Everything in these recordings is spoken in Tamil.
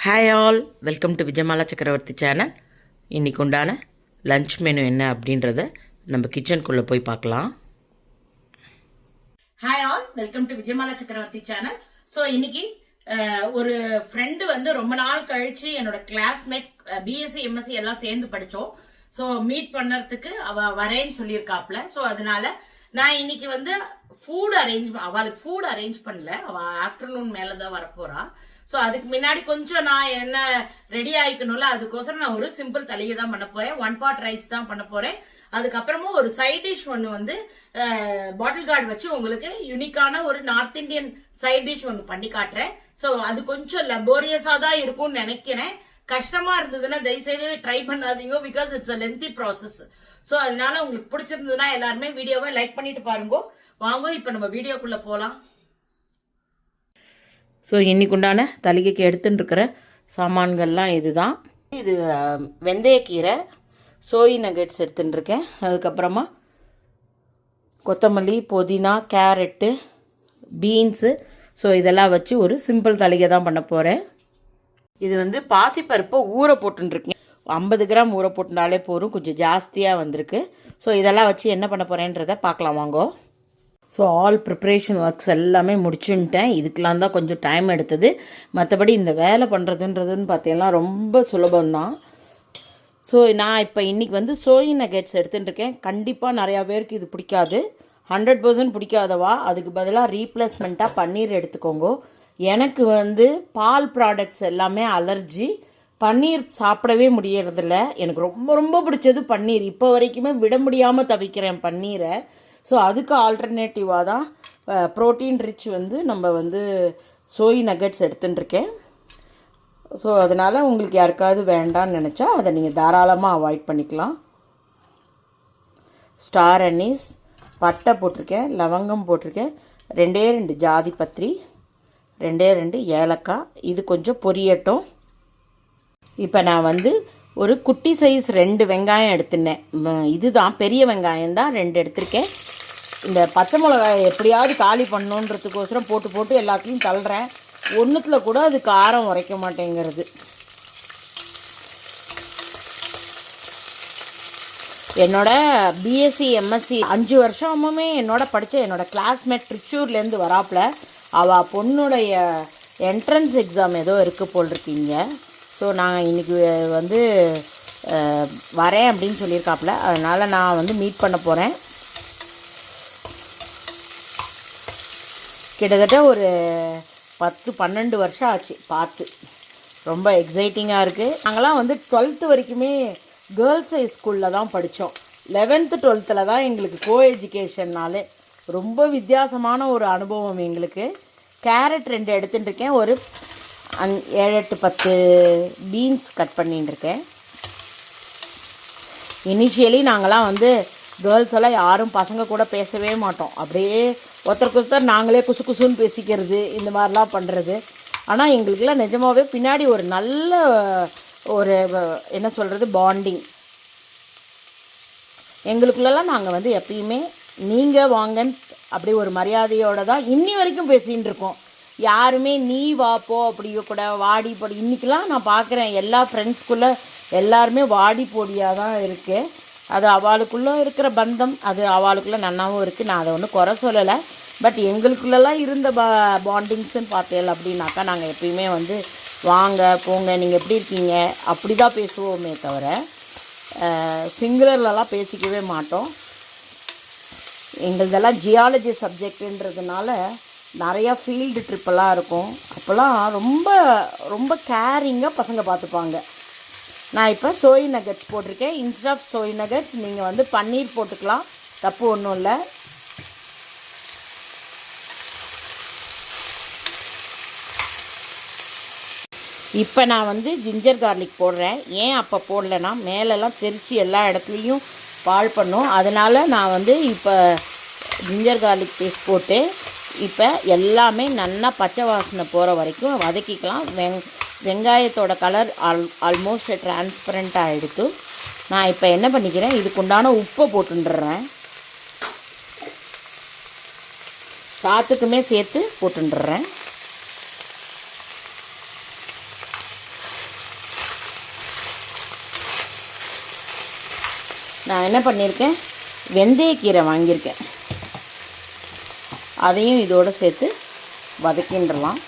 Hi all, welcome to Vijayamala சக்கரவர்த்தி சேனல். இன்றைக்கு உண்டான லன்ச் மெனு என்ன அப்படின்றத நம்ம கிச்சனுக்குள்ளே போய் பார்க்கலாம். Hi all, welcome to Vijayamala சக்கரவர்த்தி சேனல். ஸோ இன்னைக்கு ஒரு ஃப்ரெண்டு வந்து ரொம்ப நாள் கழிச்சு என்னோட கிளாஸ்மேட் பிஎஸ்சி எம்எஸ்சி எல்லாம் சேர்ந்து படித்தோம். ஸோ மீட் பண்ணுறதுக்கு அவள் வரேன்னு சொல்லியிருக்காப்ல. ஸோ அதனால நான் இன்னைக்கு வந்து அவளுக்கு ஃபுட் அரேஞ்ச் பண்ணல. அவள் ஆஃப்டர்நூன் மேலே தான் வரப்போறா. ஸோ அதுக்கு முன்னாடி கொஞ்சம் நான் என்ன ரெடி ஆகிக்கணும்ல, அதுக்கோசரம் நான் ஒரு சிம்பிள் தலிகை தான் பண்ண போறேன். 1 pot ரைஸ் தான் பண்ண போறேன். அதுக்கப்புறமா ஒரு சைட் டிஷ் ஒன்று வந்து பாட்டில் கார்டு வச்சு உங்களுக்கு யூனிக்கான ஒரு நார்த் இந்தியன் சைட் டிஷ் ஒன்று பண்ணி காட்டுறேன். ஸோ அது கொஞ்சம் லெபோரியஸாக தான் இருக்கும்னு நினைக்கிறேன். கஷ்டமா இருந்ததுன்னா தயவுசெய்து ட்ரை பண்ணாதீங்க, because it's a lengthy process. So அதனால உங்களுக்கு பிடிச்சிருந்ததுன்னா எல்லாருமே வீடியோவை லைக் பண்ணிட்டு பாருங்க. வாங்க இப்போ நம்ம வீடியோக்குள்ள போகலாம். ஸோ இன்னைக்கு உண்டான தலிகைக்கு எடுத்துன்னு இருக்கிற சாமான்கள்லாம் இதுதான். இது வெந்தயக்கீரை, சோய் நகெட்ஸ் எடுத்துன்னு இருக்கேன். அதுக்கப்புறமா கொத்தமல்லி, புதினா, கேரட்டு, பீன்ஸு. ஸோ இதெல்லாம் வச்சு ஒரு சிம்பிள் தலிகை தான் பண்ண போகிறேன். இது வந்து பாசிப்பருப்பை ஊற போட்டுருக்கேன். 50 கிராம் ஊற போட்டுனாலே போதும், கொஞ்சம் ஜாஸ்தியாக வந்திருக்கு. ஸோ இதெல்லாம் வச்சு என்ன பண்ண போகிறேன்றதை பார்க்கலாம் வாங்கோ. ஸோ ஆல் ப்ரிப்ரேஷன் ஒர்க்ஸ் எல்லாமே முடிச்சுன்ட்டேன். இதுக்கெலாம் தான் கொஞ்சம் டைம் எடுத்தது. மற்றபடி இந்த வேலை பண்ணுறதுன்றதுன்னு பார்த்தீங்கன்னா ரொம்ப சுலபம்தான். ஸோ நான் இப்போ இன்றைக்கி வந்து சோய் நகெட்ஸ் எடுத்துட்டுருக்கேன். கண்டிப்பாக நிறையா பேருக்கு இது பிடிக்காது. 100% பிடிக்காதவா அதுக்கு பதிலாக ரீப்ளேஸ்மெண்ட்டாக பன்னீர் எடுத்துக்கோங்க. எனக்கு வந்து பால் ப்ராடக்ட்ஸ் எல்லாமே அலர்ஜி. பன்னீர் சாப்பிடவே முடியறதில்ல. எனக்கு ரொம்ப ரொம்ப பிடிச்சது பன்னீர். இப்போ வரைக்குமே விட முடியாமல் தவிக்கிறேன் பன்னீரை. ஸோ அதுக்கு ஆல்டர்னேட்டிவாக தான் ப்ரோட்டீன் ரிச் வந்து நம்ம வந்து சோய் நகெட்ஸ் எடுத்துட்டுருக்கேன். ஸோ அதனால் உங்களுக்கு யாருக்காவது வேண்டான்னு நினச்சா அதை நீங்கள் தாராளமாக அவாய்ட் பண்ணிக்கலாம். ஸ்டார் அனீஸ், பட்டை போட்டிருக்கேன், லவங்கம் போட்டிருக்கேன், 2 ஜாதி பத்திரி, 2 ஏலக்காய். இது கொஞ்சம் பொரியட்டும். இப்போ நான் வந்து ஒரு குட்டி சைஸ் 2 வெங்காயம் எடுத்துனேன். இதுதான் பெரிய வெங்காயம் தான் 2 எடுத்திருக்கேன். இந்த பச்சை மிளகாய் எப்படியாவது காலி பண்ணணுன்றதுக்கோசரம் போட்டு எல்லாத்தையும் தள்ளுறேன். ஒன்றுத்தில் கூட அது காரம் உரைக்க மாட்டேங்கிறது. என்னோட பிஎஸ்சி எம்எஸ்சி 5 வருஷமுமே என்னோட படித்த என்னோட கிளாஸ்மேட் ட்ரிச்சூர்லேருந்து வராப்பில். அவள் பொண்ணுடைய என்ட்ரன்ஸ் எக்ஸாம் ஏதோ இருக்குது போல் இருக்கீங்க. ஸோ நான் இன்றைக்கி வந்து வரேன் அப்படின்னு சொல்லியிருக்காப்புல. அதனால் நான் வந்து மீட் பண்ண போகிறேன். கிட்டத்தட்ட ஒரு 10-12 வருஷம் ஆச்சு பார்த்து. ரொம்ப எக்ஸைட்டிங்காக இருக்குது. நாங்களாம் வந்து 12th வரைக்குமே கேர்ள்ஸ் ஹை ஸ்கூலில் தான் படித்தோம். 11th 12th தான் எங்களுக்கு கோ எஜுகேஷன்னாலே ரொம்ப வித்தியாசமான ஒரு அனுபவம் எங்களுக்கு. கேரட் 2 எடுத்துட்டுருக்கேன். ஒரு 7-10 பீன்ஸ் கட் பண்ணிட்டு இருக்கேன். இனிஷியலி நாங்களாம் வந்து கேர்ள்ஸ் எல்லாம் யாரும் பசங்க கூட பேசவே மாட்டோம். அப்படியே ஒருத்தருக்கு நாங்களே குசு குசுன்னு பேசிக்கிறது, இந்த மாதிரிலாம் பண்ணுறது. ஆனால் எங்களுக்கெல்லாம் நிஜமாகவே பின்னாடி ஒரு நல்ல ஒரு என்ன சொல்கிறது பாண்டிங். எங்களுக்குள்ளெல்லாம் நாங்கள் வந்து எப்பயுமே நீங்கள் வாங்கன்னு அப்படி ஒரு மரியாதையோடு தான் இன்னி வரைக்கும் பேசிகிட்டு இருக்கோம். யாருமே நீ வாப்போ அப்படி கூட வாடி போடி. இன்றைக்கெலாம் நான் பார்க்குறேன் எல்லா ஃப்ரெண்ட்ஸ்குள்ளே எல்லாருமே வாடி போடியாக தான் இருக்குது. அது அவளுக்குள்ளே இருக்கிற பந்தம், அது அவளுக்குள்ளே நன்னாவும் இருக்குது. நான் அதை ஒன்றும் குறை சொல்லலை. பட் எங்களுக்குள்ளெல்லாம் இருந்த பாண்டிங்ஸ்ன்னு பார்த்தேன் அப்படின்னாக்கா நாங்கள் எப்பயுமே வந்து வாங்க போங்க நீங்கள் எப்படி இருக்கீங்க அப்படி தான் பேசுவோமே தவிர சிங்குலர்லலாம் பேசிக்கவே மாட்டோம். எங்களதெல்லாம் ஜியாலஜி சப்ஜெக்டுன்றதுனால நிறையா ஃபீல்டு ட்ரிப்பெல்லாம் இருக்கும். அப்போல்லாம் ரொம்ப ரொம்ப கேரிங்காக பசங்க பார்த்துப்பாங்க. நான் இப்போ சோய் நகெட்ஸ் போட்டிருக்கேன். இன்ஸ்டெட் ஆஃப் சோய் நகெட்ஸ் நீங்கள் வந்து பன்னீர் போட்டுக்கலாம், தப்பு ஒன்றும் இல்லை. இப்போ நான் வந்து ஜிஞ்சர் கார்லிக் போடுறேன். ஏன் அப்போ போடலைன்னா மேலெல்லாம் தெரித்து எல்லா இடத்துலையும் பால் பண்ணும். அதனால் நான் வந்து இப்போ ஜிஞ்சர் கார்லிக் பேஸ்ட் போட்டு இப்போ எல்லாமே நல்லா பச்சை வாசனை போகிற வரைக்கும் வதக்கிக்கலாம். வெங்காயத்தோட கலர் ஆல்மோஸ்ட் டிரான்ஸ்பரண்ட்டாக ஆகிடுத்து. நான் இப்போ என்ன பண்ணிக்கிறேன், இதுக்குண்டான உப்பை போட்டுடுறேன். சாத்துக்குமே சேர்த்து போட்டுடுறேன். நான் என்ன பண்ணியிருக்கேன், வெந்தயக்கீரை வாங்கியிருக்கேன், அதையும் இதோடு சேர்த்து வதக்கின்றலாம்.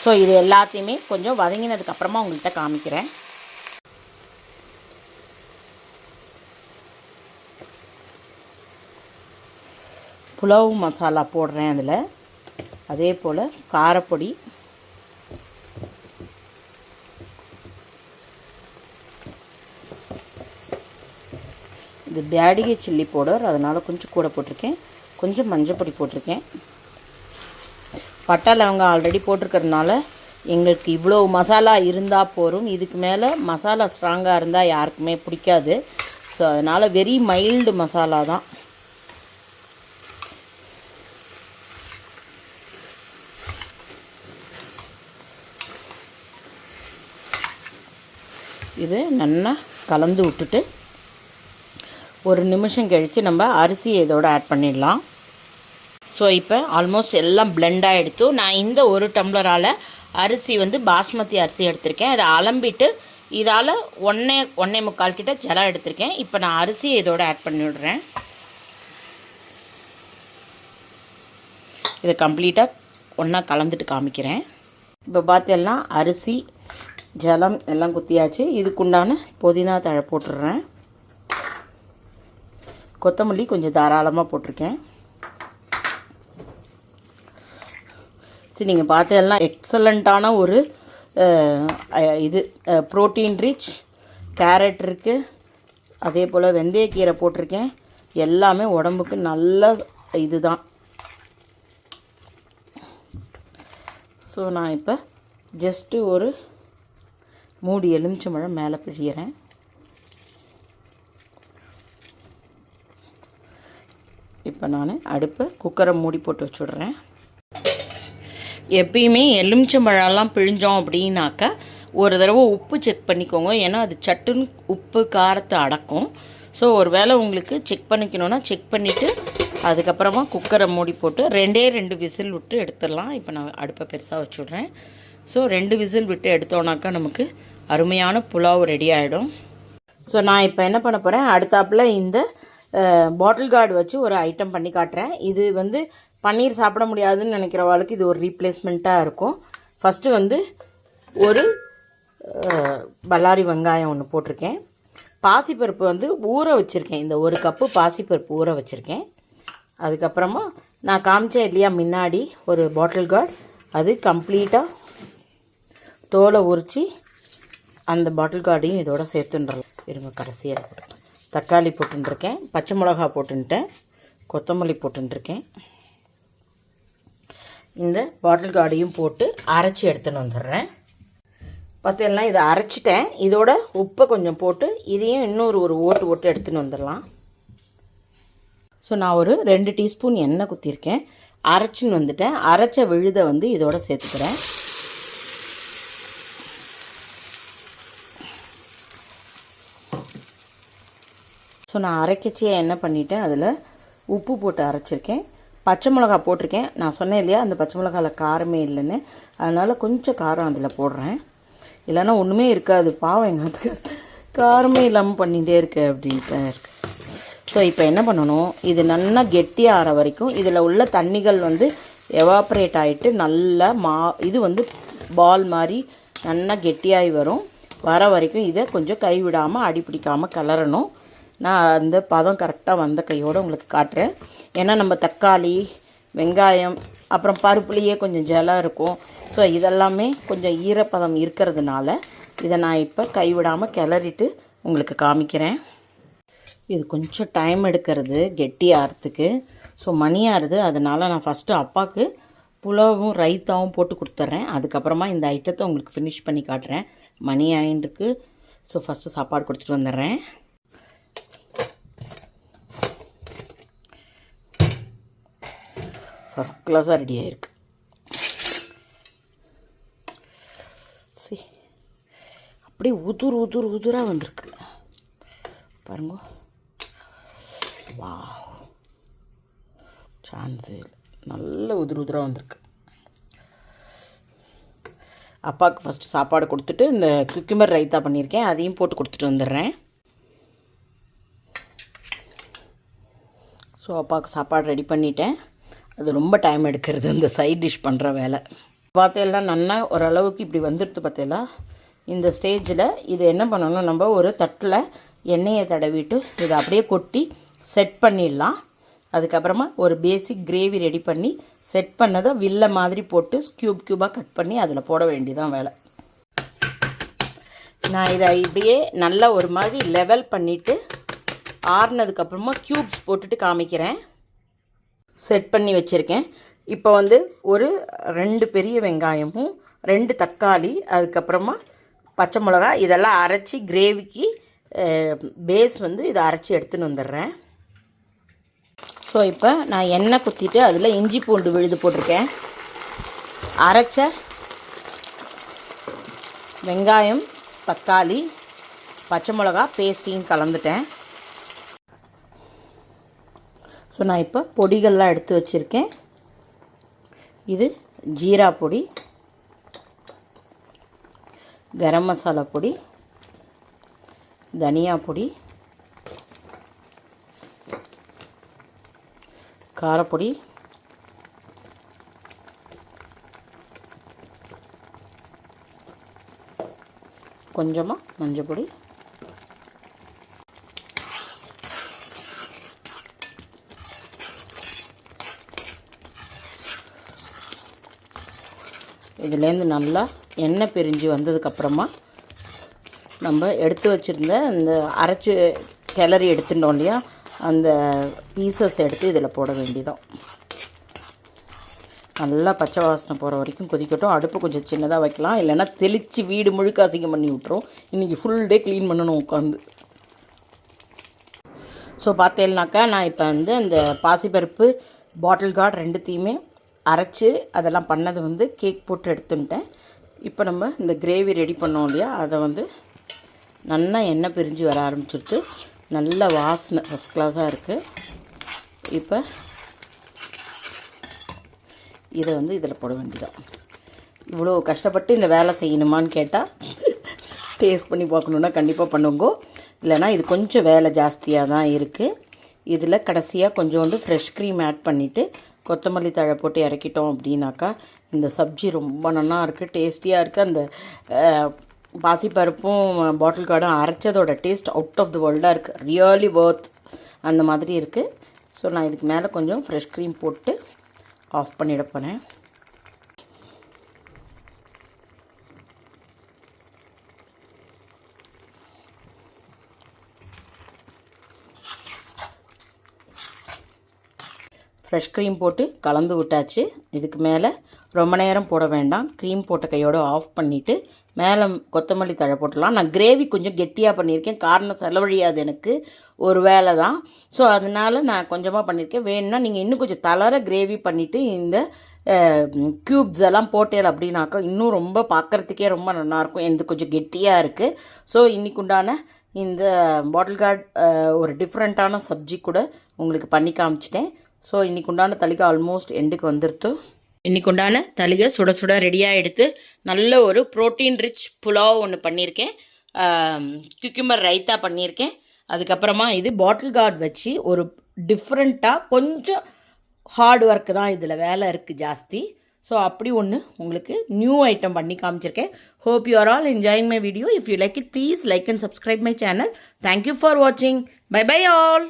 ஸோ இது எல்லாத்தையுமே கொஞ்சம் வதங்கினதுக்கப்புறமா உங்கள்கிட்ட காமிக்கிறேன். புலாவ் மசாலா போடுறேன் அதில். அதே போல் காரப்பொடி, இது பேடிகை சில்லி பவுடர், அதனால் கொஞ்சம் கூட போட்டிருக்கேன். கொஞ்சம் மஞ்சள் பொடி போட்டிருக்கேன். பட்டை லவங்கம் ஆல்ரெடி போட்டிருக்கிறதுனால எங்களுக்கு இவ்வளோ மசாலா இருந்தால் போதும். இதுக்கு மேலே மசாலா ஸ்ட்ராங்காக இருந்தால் யாருக்குமே பிடிக்காது. ஸோ அதனால் வெரி மைல்டு மசாலா தான். இது நல்லா கலந்து விட்டுட்டு ஒரு நிமிஷம் கழித்து நம்ம அரிசியை இதோடு ஆட் பண்ணிடலாம். ஸோ இப்போ ஆல்மோஸ்ட் எல்லாம் பிளெண்ட் ஆகிடுத்து. நான் இந்த ஒரு டம்ளரால் அரிசி வந்து பாஸ்மதி அரிசி எடுத்திருக்கேன். அதை அலம்பிட்டு இதால் 1.25 கிட்ட ஜலம் எடுத்திருக்கேன். இப்போ நான் அரிசியை இதோடு ஆட் பண்ணி விடுறேன். இதை கம்ப்ளீட்டாக ஒன்றா கலந்துட்டு காமிக்கிறேன். இப்போ பார்த்தெல்லாம் அரிசி ஜலம் எல்லாம் குத்தியாச்சு. இதுக்குண்டான புதினா தழை போட்டுடுறேன். கொத்தமல்லி கொஞ்சம் தாராளமாக போட்டிருக்கேன். சரி, நீங்கள் பார்த்தெல்லாம் எக்ஸலண்ட்டான ஒரு இது ப்ரோட்டீன் ரிச் கேரட் இருக்குது. அதே போல் வெந்தயக்கீரை போட்டிருக்கேன். எல்லாமே உடம்புக்கு நல்ல இது தான். ஸோ நான் இப்போ ஜஸ்ட்டு ஒரு மூடி எலுமிச்சம்பழம் மேலே பிழிகிறேன். இப்போ நான் அடுப்பை குக்கரை மூடி போட்டு வச்சுடுறேன். எப்பயுமே எலுமிச்சம்பழம்லாம் பிழிஞ்சோம் அப்படின்னாக்கா ஒரு தடவை உப்பு செக் பண்ணிக்கோங்க. ஏன்னா அது சட்டுன்னு உப்பு காரத்தை அடக்கும். ஸோ ஒரு வேளை உங்களுக்கு செக் பண்ணிக்கணுன்னா செக் பண்ணிவிட்டு அதுக்கப்புறமா குக்கரை மூடி போட்டு 2 விசில் விட்டு எடுத்துடலாம். இப்போ நான் அடுப்பை பெருசாக வச்சுடுறேன். ஸோ 2 விசில் விட்டு எடுத்தோன்னாக்கா நமக்கு அருமையான புலாவ் ரெடி ஆகிடும். ஸோ நான் இப்போ என்ன பண்ண போகிறேன், அடுத்தாப்பில் இந்த பாட்டில் கார்டு வச்சு ஒரு ஐட்டம் பண்ணி காட்டுறேன். இது வந்து பன்னீர் சாப்பிட முடியாதுன்னு நினைக்கிறவளுக்கு இது ஒரு ரீப்ளேஸ்மெண்ட்டாக இருக்கும். ஃபஸ்ட்டு வந்து ஒரு பல்லாரி வெங்காயம் ஒன்று போட்டிருக்கேன். பாசிப்பருப்பு வந்து ஊற வச்சுருக்கேன். இந்த 1 கப்பு பாசிப்பருப்பு ஊற வச்சுருக்கேன். அதுக்கப்புறமா நான் காமிச்சேன் இல்லையா முன்னாடி ஒரு பாட்டில் கார்டு, அது கம்ப்ளீட்டாக தோலை உரித்து அந்த பாட்டில் கார்டையும் இதோட சேர்த்துன்றலாம். இருங்க, கடைசியாக தக்காளி போட்டுருக்கேன், பச்சை மிளகா போட்டுன்ட்டேன், கொத்தமல்லி போட்டுருக்கேன். இந்த பாட்டில் கார்டையும் போட்டு அரைச்சி எடுத்துன்னு வந்துடுறேன். பார்த்தெல்லாம் இதை அரைச்சிட்டேன். இதோட உப்பை கொஞ்சம் போட்டு இதையும் இன்னொரு ஓட்டு எடுத்துன்னு வந்துடலாம். ஸோ நான் ஒரு 2 டீஸ்பூன் எண்ணெய் குத்திருக்கேன். அரைச்சின்னு வந்துட்டேன். அரைச்ச விழுதை வந்து இதோட சேர்த்துக்கிறேன். ஸோ நான் அரைக்கச்சியே என்ன பண்ணிட்டேன், அதில் உப்பு போட்டு அரைச்சிருக்கேன். பச்சை மிளகா போட்டிருக்கேன். நான் சொன்னேன் இல்லையா அந்த பச்சை மிளகாவில் காரமே இல்லைன்னு, அதனால் கொஞ்சம் காரம் அதில் போடுறேன். இல்லைன்னா ஒன்றுமே இருக்காது. பாவம் எங்களுக்கு காரமே இல்லாமல் பண்ணிகிட்டே இருக்கு அப்படின்ட்டு இருக்கு. ஸோ இப்போ என்ன பண்ணணும், இது நல்லா கெட்டியாக ஆற வரைக்கும் இதில் உள்ள தண்ணிகள் வந்து எவாப்ரேட் ஆகிட்டு நல்லா இது வந்து பால் மாதிரி நல்லா கெட்டியாகி வர வரைக்கும் இதை கொஞ்சம் கைவிடாமல் அடிப்பிடிக்காமல் கிளறணும். நான் அந்த பதம் கரெக்டாக வந்த கையோடு உங்களுக்கு காட்டுறேன். ஏன்னா நம்ம தக்காளி, வெங்காயம், அப்புறம் பருப்புலேயே கொஞ்சம் ஜலம் இருக்கும். ஸோ இதெல்லாமே கொஞ்சம் ஈரப்பதம் இருக்கிறதுனால இதை நான் இப்போ கைவிடாமல் கிளறிட்டு உங்களுக்கு காமிக்கிறேன். இது கொஞ்சம் டைம் எடுக்கிறது கெட்டி ஆகிறதுக்கு. ஸோ மணி ஆறுது, அதனால் நான் ஃபஸ்ட்டு அப்பாவுக்கு புலாவும் ரைத்தாவும் போட்டு கொடுத்துட்றேன். அதுக்கப்புறமா இந்த ஐட்டத்தை உங்களுக்கு ஃபினிஷ் பண்ணி காட்டுறேன். மணி ஆயின்ருக்கு. ஸோ ஃபஸ்ட்டு சாப்பாடு கொடுத்துட்டு வந்துடுறேன். ஃபஸ்ட் கிளாஸாக ரெடி ஆகிருக்கு. சரி, அப்படியே உதுராக வந்திருக்கு பாருங்க. வா, சான்ஸு நல்ல உதிராக வந்திருக்கு. அப்பாவுக்கு ஃபஸ்ட்டு சாப்பாடு கொடுத்துட்டு இந்த குக்கும்பர் ரைத்தா பண்ணியிருக்கேன், அதையும் போட்டு கொடுத்துட்டு வந்துடுறேன். ஸோ அப்பாவுக்கு சாப்பாடு ரெடி பண்ணிட்டேன். அது ரொம்ப டைம் எடுக்கிறது இந்த சைட் டிஷ் பண்ணுற வேலை. பார்த்தேன்னா நல்லா ஓரளவுக்கு இப்படி வந்துடுது. பார்த்தேலா இந்த ஸ்டேஜில் இது என்ன பண்ணணும், நம்ம ஒரு தட்டில் எண்ணெயை தடவிட்டு இதை அப்படியே கொட்டி செட் பண்ணிடலாம். அதுக்கப்புறமா ஒரு பேசிக் கிரேவி ரெடி பண்ணி செட் பண்ணதை வில்ல மாதிரி போட்டு க்யூபாக கட் பண்ணி அதில் போட வேண்டியதான் வேலை. நான் இதை இப்படியே நல்லா ஒரு மாதிரி லெவல் பண்ணிவிட்டு ஆறுனதுக்கப்புறமா க்யூப்ஸ் போட்டுட்டு காமிக்கிறேன். செட் பண்ணி வச்சுருக்கேன். இப்போ வந்து ஒரு 2 பெரிய வெங்காயமும் 2 தக்காளி, அதுக்கப்புறமா பச்சை மிளகா இதெல்லாம் அரைச்சி கிரேவிக்கு பேஸ் வந்து இதை அரைச்சி எடுத்துன்னு வந்துடுறேன். ஸோ இப்போ நான் எண்ணெய் குத்திட்டு அதில் இஞ்சி பூண்டு விழுது போட்டிருக்கேன். அரைச்ச வெங்காயம், தக்காளி, பச்சை மிளகா பேஸ்ட்டையும் கலந்துட்டேன். ஸோ நான் இப்போ பொடிகள்லாம் எடுத்து வச்சுருக்கேன். இது ஜீரா பொடி, கரம் மசாலா பொடி, தனியா பொடி, காரப்பொடி, கொஞ்சமாக மஞ்சள் பொடி, இதுலேருந்து நல்லா எண்ணெய் பிரிஞ்சு வந்ததுக்கப்புறமா நம்ம எடுத்து வச்சுருந்த இந்த அரைச்சி கிளறி எடுத்துட்டோம் இல்லையா, அந்த பீசஸ் எடுத்து இதில் போட வேண்டியதான். நல்லா பச்சை வாசனை போகிற வரைக்கும் கொதிக்கட்டும். அடுப்பு கொஞ்சம் சின்னதாக வைக்கலாம், இல்லைன்னா தெளித்து வீடு முழுக்க அசிங்கம் பண்ணி விட்டுரும். இன்றைக்கி ஃபுல் டே க்ளீன் பண்ணணும் உட்காந்து. ஸோ பார்த்தேன்னாக்கா நான் இப்போ வந்து இந்த பாசிப்பருப்பு, பாட்டில் கார்டு ரெண்டுத்தையுமே அரைச்சி அதெல்லாம் பண்ணது வந்து கேக் போட்டு எடுத்துட்டேன். இப்போ நம்ம இந்த கிரேவி ரெடி பண்ணோம் இல்லையா, அதை வந்து நல்லா எண்ணெய் பிரிஞ்சு வர ஆரம்பிச்சுட்டு நல்ல வாசனை ஃபஸ்ட் கிளாஸாக இருக்குது. இப்போ இதை வந்து இதில் போட வேண்டியதான். இவ்வளோ கஷ்டப்பட்டு இந்த வேலை செய்யணுமான்னு கேட்டால் டேஸ்ட் பண்ணி பார்க்கணுன்னா கண்டிப்பாக பண்ணுங்க. இல்லைனா இது கொஞ்சம் வேலை ஜாஸ்தியாக தான் இருக்குது. இதில் கடைசியாக கொஞ்சோண்டு ஃப்ரெஷ் க்ரீம் ஆட் பண்ணிவிட்டு கொத்தமல்லி தழை போட்டு இறக்கிட்டோம் அப்படின்னாக்கா இந்த சப்ஜி ரொம்ப நல்லா இருக்குது, டேஸ்டியாக இருக்குது. அந்த பாசிப்பருப்பும் பாட்டில் கார்டும் அரைச்சதோட டேஸ்ட் அவுட் ஆஃப் தி வேர்ல்டாக இருக்குது. ரியலி வர்த் அந்த மாதிரி இருக்குது. ஸோ நான் இதுக்கு மேலே கொஞ்சம் ஃப்ரெஷ் க்ரீம் போட்டு ஆஃப் பண்ணிட போகிறேன். ஃப்ரெஷ் க்ரீம் போட்டு கலந்து விட்டாச்சு. இதுக்கு மேலே ரொம்ப நேரம் போட வேண்டாம். க்ரீம் போட்ட கையோடு ஆஃப் பண்ணிவிட்டு மேலே கொத்தமல்லி தழை போட்டுடலாம். நான் கிரேவி கொஞ்சம் கெட்டியாக பண்ணியிருக்கேன், காரணம் செலவழியாது எனக்கு ஒரு வேலை தான். ஸோ அதனால் நான் கொஞ்சமாக பண்ணியிருக்கேன். வேணும்னா நீங்கள் இன்னும் கொஞ்சம் தளர கிரேவி பண்ணிவிட்டு இந்த க்யூப்ஸ் எல்லாம் போட்டேல் அப்படின்னாக்கா இன்னும் ரொம்ப பார்க்குறதுக்கே ரொம்ப நல்லாயிருக்கும். எனக்கு கொஞ்சம் கெட்டியாக இருக்குது. ஸோ இன்றைக்கு உண்டான இந்த பாட்டில் கார்டு ஒரு டிஃப்ரெண்ட்டான சப்ஜி கூட உங்களுக்கு பண்ணி காமிச்சிட்டேன். ஸோ இன்றைக்கு உண்டான தளிகை ஆல்மோஸ்ட் எண்டுக்கு வந்துடுத்து. இன்றைக்கு உண்டான தளிகை சுட சுட ரெடியாக எடுத்து நல்ல ஒரு ப்ரோட்டீன் ரிச் புலாவ் ஒன்று பண்ணியிருக்கேன், குக்கும்பர் ரைத்தா பண்ணியிருக்கேன். அதுக்கப்புறமா இது பாட்டில் கார்டு வச்சு ஒரு டிஃப்ரெண்ட்டாக கொஞ்சம் ஹார்ட் ஒர்க்கு தான் இதில் வேலை இருக்குது ஜாஸ்தி. ஸோ அப்படி ஒன்று உங்களுக்கு நியூ ஐட்டம் பண்ணி காமிச்சிருக்கேன். Hope you are all enjoying my video. If you like it please like and subscribe my channel. Thank you for வாட்சிங். Bye bye all.